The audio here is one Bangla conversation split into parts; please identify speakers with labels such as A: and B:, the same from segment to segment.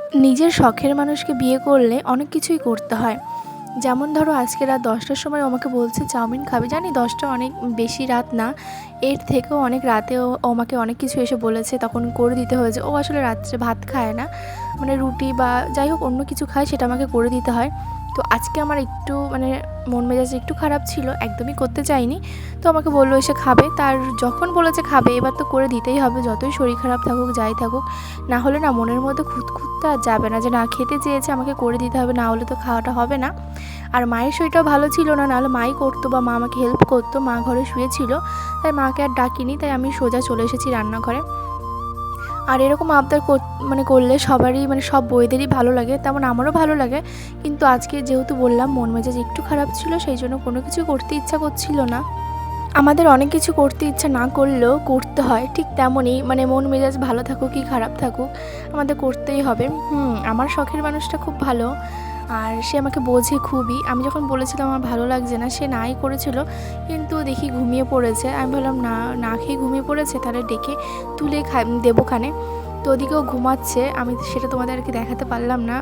A: নিজের শখের মানুষকে বিয়ে করলে অনেক কিছুই করতে হয়। যেমন ধরো আজকে রাত ১০টার সময় ও আমাকে বলছে চাউমিন খাবে। জানি ১০টা অনেক বেশি রাত না, এর থেকেও অনেক রাতেও ও আমাকে অনেক কিছু এসে বলেছে, তখন করে দিতে হয়েছে। ও আসলে রাত্রে ভাত খায় না, মানে রুটি বা যাই হোক অন্য কিছু খায়, সেটা আমাকে করে দিতে হয়। তো আজকে আমার একটু মানে মন মেজাজ একটু খারাপ ছিল, একদমই করতে চাইনি। তো আমাকে বললো এসে খাবে, তার যখন বলেছে খাবে এবার তো করে দিতেই হবে, যতই শরীর খারাপ থাকুক যাই থাকুক। না হলে না মনের মধ্যে খুঁতখুঁতটা আর যাবে না, যে না খেতে চেয়েছে আমাকে করে দিতে হবে, না হলে তো খাওয়াটা হবে না। আর মায়ের শরীরটাও ভালো ছিল না, নাহলে মাই করতো বা মা আমাকে হেল্প করতো। মা ঘরে শুয়েছিল, তাই মাকে আর ডাকিনি, তাই আমি সোজা চলে এসেছি রান্নাঘরে। আর এরকম আবদার মানে করলে সবারই মানে সব বউদেরই ভালো লাগে, তেমন আমারও ভালো লাগে। কিন্তু আজকে যেহেতু বললাম মন মেজাজ একটু খারাপ ছিল, সেই জন্য কোনো কিছু করতে ইচ্ছা করছিল না। আমাদের অনেক কিছু করতে ইচ্ছা না করলেও করতে হয়, ঠিক তেমনই মানে মন মেজাজ ভালো থাকুক কি খারাপ থাকুক আমাদের করতেই হবে। আমার শখের মানুষটা খুব ভালো, আর সে আমাকে বোঝে খুবই। আমি যখন বলেছিলাম আমার ভালো লাগছে না, সে নাই করেছিল, কিন্তু দেখি ঘুমিয়ে পড়েছে। আমি ভাবলাম না, না খেয়ে ঘুমিয়ে পড়েছে, তাহলে ডেকে তুলে দেবো খানে। তো ওদিকেও ঘুমাচ্ছে, আমি সেটা তোমাদের আর কি দেখাতে পারলাম না।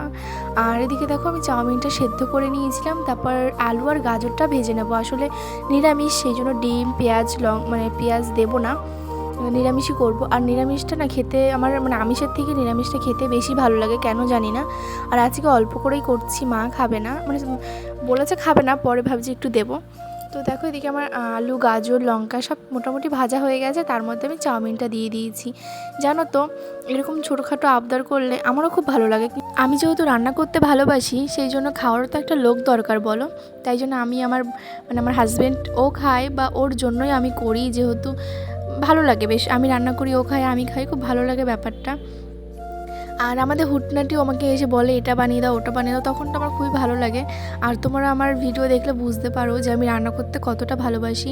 A: আর এদিকে দেখো আমি চাউমিনটা সেদ্ধ করে নিয়েছিলাম, তারপর আলু আর গাজরটা ভেজে নেবো। আসলে নিরামিষ, সেই জন্য ডিম পেঁয়াজ মানে পেঁয়াজ দেবো না, নিরামিষই করব। আর নিরামিষটা না খেতে আমার মানে আমিষের থেকে নিরামিষটা খেতে বেশি ভালো লাগে, কেন জানি না। আর আজকে অল্প করেই করছি, মা খাবে না, মানে বলেছে খাবে না, পরে ভাবছি একটু দেবো। তো দেখো এদিকে আমার আলু গাজর লঙ্কা সব মোটামুটি ভাজা হয়ে গেছে, তার মধ্যে আমি চাউমিনটা দিয়ে দিয়েছি। জানো তো, এরকম ছোটোখাটো আবদার করলে আমারও খুব ভালো লাগে। আমি যেহেতু রান্না করতে ভালোবাসি, সেই জন্য খাওয়ারও তো একটা লোক দরকার বলো। তাই জন্য আমি আমার হাজব্যান্ড ও খায়, বা ওর জন্যই আমি করি, যেহেতু ভালো লাগে বেশ। আমি রান্না করি, ও খায়, আমি খাই, খুব ভালো লাগে ব্যাপারটা। আর আমাদের হুটনাটিও আমাকে এসে বলে এটা বানিয়ে দাও ওটা বানিয়ে দাও, তখন তো আমার খুবই ভালো লাগে। আর তোমরা আমার ভিডিও দেখলে বুঝতে পারো যে আমি রান্না করতে কতটা ভালোবাসি।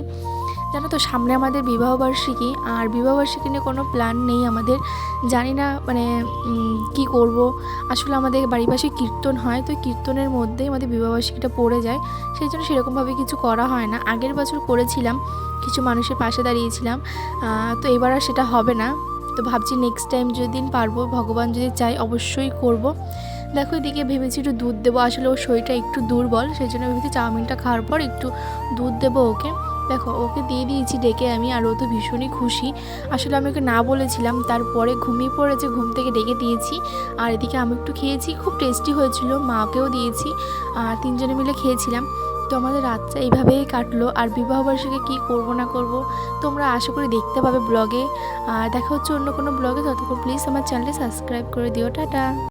A: জানো তো, সামনে আমাদের বিবাহবার্ষিকী, আর বিবাহবার্ষিকী নিয়ে কোনো প্ল্যান নেই আমাদের। জানি না মানে কি করব। আসলে আমাদের বাড়ির পাশে কীর্তন হয়, তো কীর্তনের মধ্যেই আমাদের বিবাহবার্ষিকীটা পড়ে যায়, সেই জন্য সেরকমভাবে কিছু করা হয় না। আগের বছর করেছিলাম, কিছু মানুষের পাশে দাঁড়িয়েছিলাম, তো এবার আর সেটা হবে না। তো ভাবছি নেক্সট টাইম যেদিন পারবো, ভগবান যদি চাই অবশ্যই করব। দেখো এদিকে ভেবেছি একটু দুধ দেবো, আসলে ওর শরীরটা একটু দুর্বল, সেই জন্য ভেবেছি চাউমিনটা খাওয়ার পর একটু দুধ দেবো ওকে। দেখো ওকে দিয়ে দিয়েছি ডেকে আমি, আর ও তো ভীষণই খুশি। আসলে আমি ওকে না বলেছিলাম, তারপরে ঘুমিয়ে পড়েছে, ঘুম থেকে ডেকে দিয়েছি। আর এদিকে আমি একটু খেয়েছি, খুব টেস্টি হয়েছিল, মাকেও দিয়েছি, আর তিনজনে মিলে খেয়েছিলাম। তো আমাদের রাতটা এইভাবেই কাটলো। আর বিবাহবার্ষিকী কী করব না করব তোমরা আশা করি দেখতে পাবে ব্লগে। আর দেখা হচ্ছে অন্য কোনো ব্লগে, ততক্ষণ প্লিজ আমার চ্যানেলটি সাবস্ক্রাইব করে দিও। টাটা।